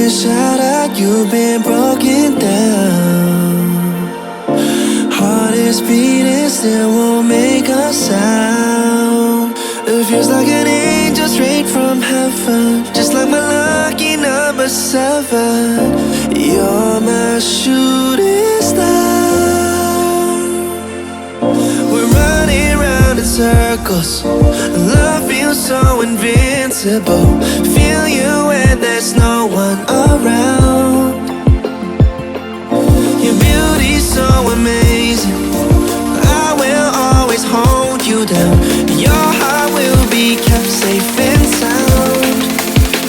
been shattered, you've been broken down. Heart is beating, still won't make a sound. It feels like an angel straight from heaven, just like my lucky number 7. You're my shooting star. We're running round in circles, love feels so invincible. Feel you when there's no one around. Your beauty's so amazing, I will always hold you down. Your heart will be kept safe and sound.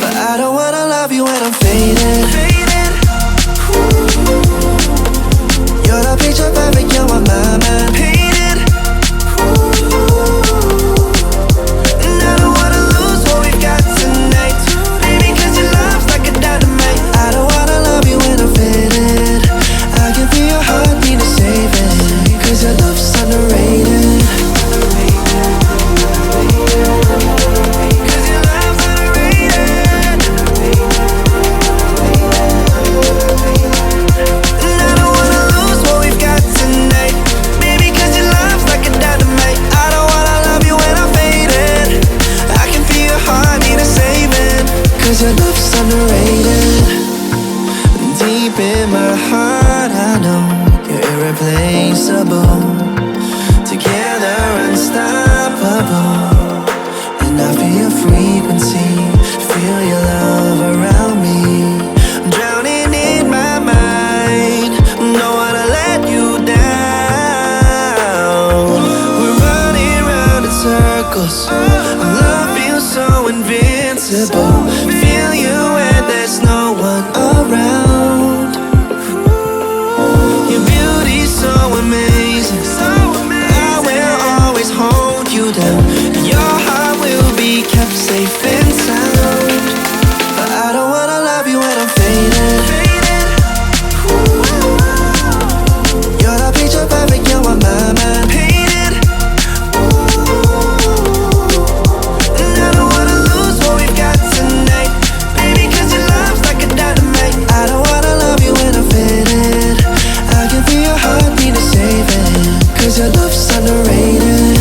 But I don't wanna love you when I'm faded. You're the picture perfect, you're on my mind. Painted. And I don't wanna lose what we've got tonight, baby, cause your love's like a dynamite. I don't wanna love you when I'm faded. I can feel your heart need to save it, cause your love's underrated. Cause your love's underrated. And I don't wanna lose what we've got tonight, baby, cause your love's like a dynamite. I don't wanna love you when I'm faded. I can feel your heart need a saving, cause your love's underrated. Deep in my heart I know you're irreplaceable. Together unstoppable. And I feel your frequency, feel your love around me. I'm drowning in my mind, don't wanna let you down. We're running round in circles, love feels so invincible. Feel you when there's no one around. Your beauty's so amazing, I will always hold you down. Your heart will be kept safe and sound. But I don't wanna love you when I'm faded. You're the picture perfect, you're on my mind. Painted. And I don't wanna lose what we've got tonight, baby, cause your love's like a dynamite. I don't wanna love you when I'm faded. I can feel your heart need to save it, cause your love's underrated.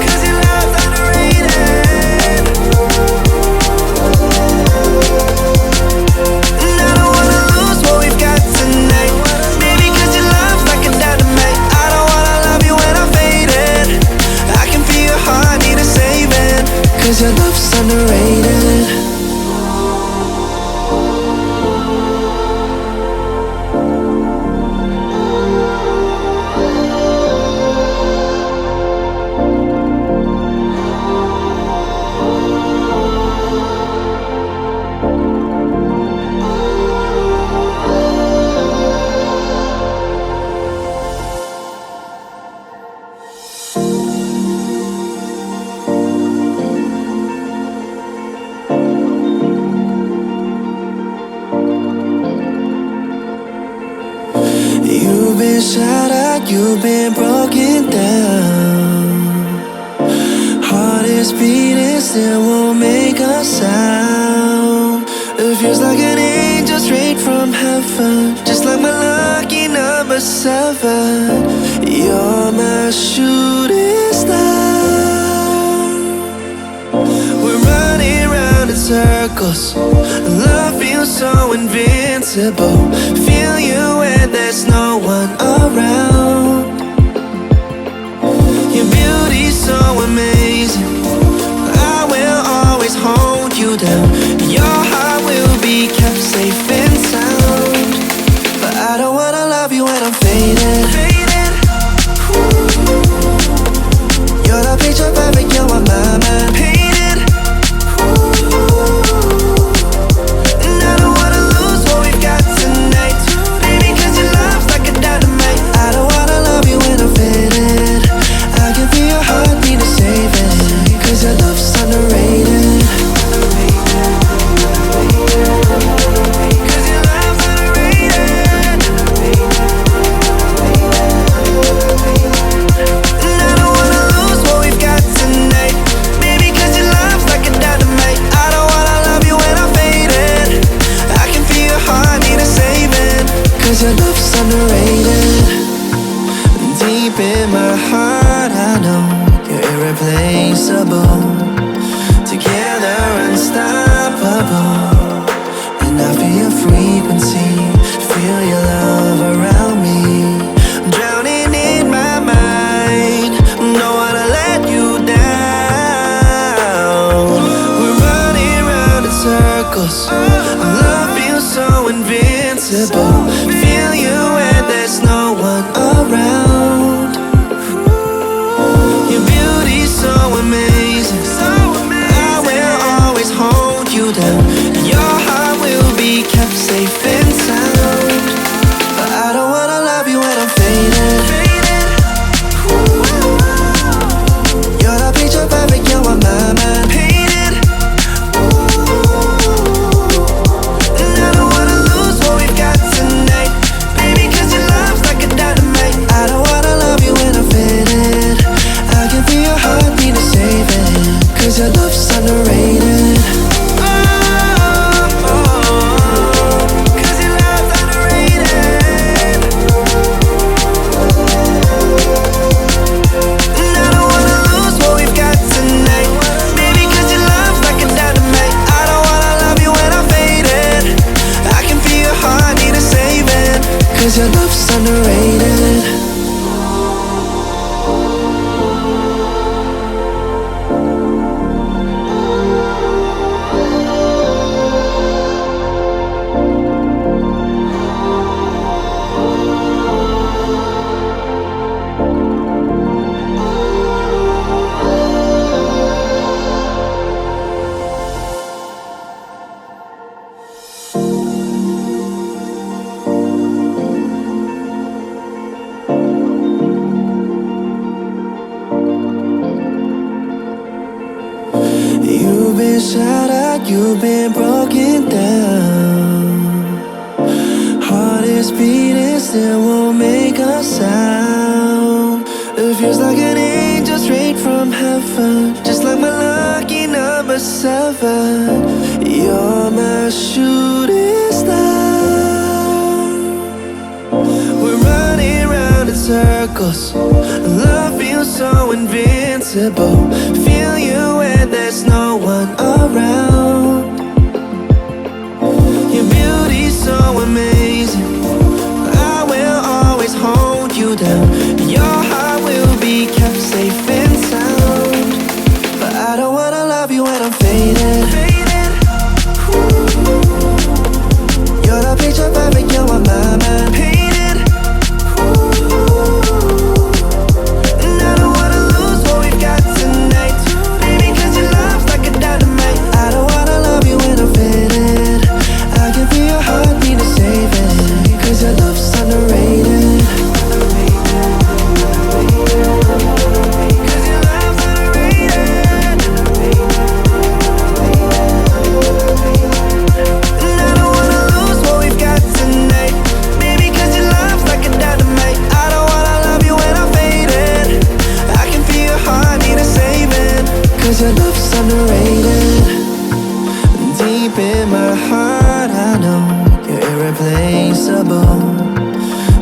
Cause your love's underrated. And I don't wanna lose what we've got tonight, baby, cause your love's like a dynamite. I don't wanna love you when I'm faded. I can feel your heart need a saving, cause your love's underrated. You've been shattered, you've been broken down. Heart is beating, still won't make a sound. It feels like an angel straight from heaven, just like my lucky number 7. You're my shooting star. We're running round in circles, love feels so invincible. Feel you when there's no one around. Your beauty's so amazing, I will always hold you down. Your heart will be kept safe and sound. But I don't wanna love you when I'm faded. You're the picture perfect, you're on my mind. Painted. And I don't wanna lose what we've got tonight, baby, cause your love's like a dynamite. I don't wanna love you when I'm faded. I can feel your heart need to save it, cause your love's underrated. irreplaceable. Together unstoppable. And I feel your frequency, feel your love around me. I'm drowning in my mind, don't wanna let you down. We're running round in circles, our love feels so invincible. Feel you when there's no one around. Your beauty's so amazing, I will always hold you down. Your heart will be kept safe and sound. But I don't wanna love you when I'm faded. You're the picture perfect, you're on my mind. Painted. And I don't wanna lose what we've got tonight, baby, cause your love's like a dynamite. I don't wanna love you when I'm faded. I can feel your heartbeat to save it, cause your love's underrated. Cause your love's underrated. You've been shattered, you've been broken down. Heart is beating, still won't make a sound. It feels like an angel straight from heaven, just like my lucky number 7. You're my shooting star. We're running round in circles, love feels so invincible. Feel you when there's no one around. Your beauty's so amazing, I will always hold you down. Your heart will be kept safe and sound. But I don't wanna love you when I'm faded. You're the picture perfect, you're on my mind. Painted. And I don't wanna lose what we've got tonight, baby, cause your love's like a dynamite. I don't wanna love you when I'm faded. I can feel your heartbeat to save it, cause your love's underrated. Cause your love's underrated. And I don't wanna lose what we've got tonight, baby, cause your love's like a dynamite. I don't wanna love you when I'm faded. I can feel your heartbeat to save it, cause your love's underrated. Deep in my heart, I know you're irreplaceable.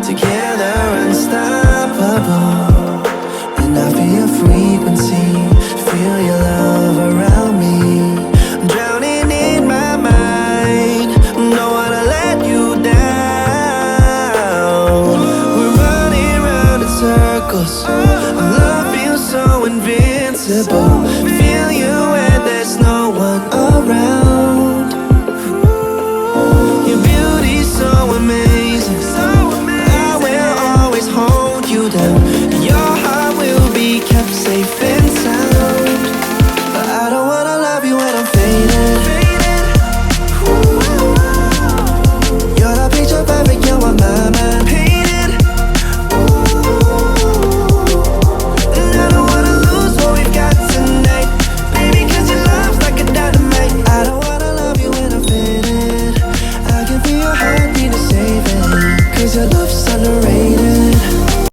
Together unstoppable. And I feel your frequency, feel your love around me. I'm drowning in my mind, don't wanna let you down. We're running round in circles, our love feels so invincible. Feel you when there's no one around. Your beauty's so amazing, I will always hold you down. Your heart will be kept safe and sound. But I don't wanna love you when I'm faded. You're the picture perfect, you're on my mind. Painted. And I don't wanna lose what we've got tonight, baby, cause your love's like a dynamite. I don't wanna love you when I'm faded. I can feel your heartbeat to save it, cause your love's underrated.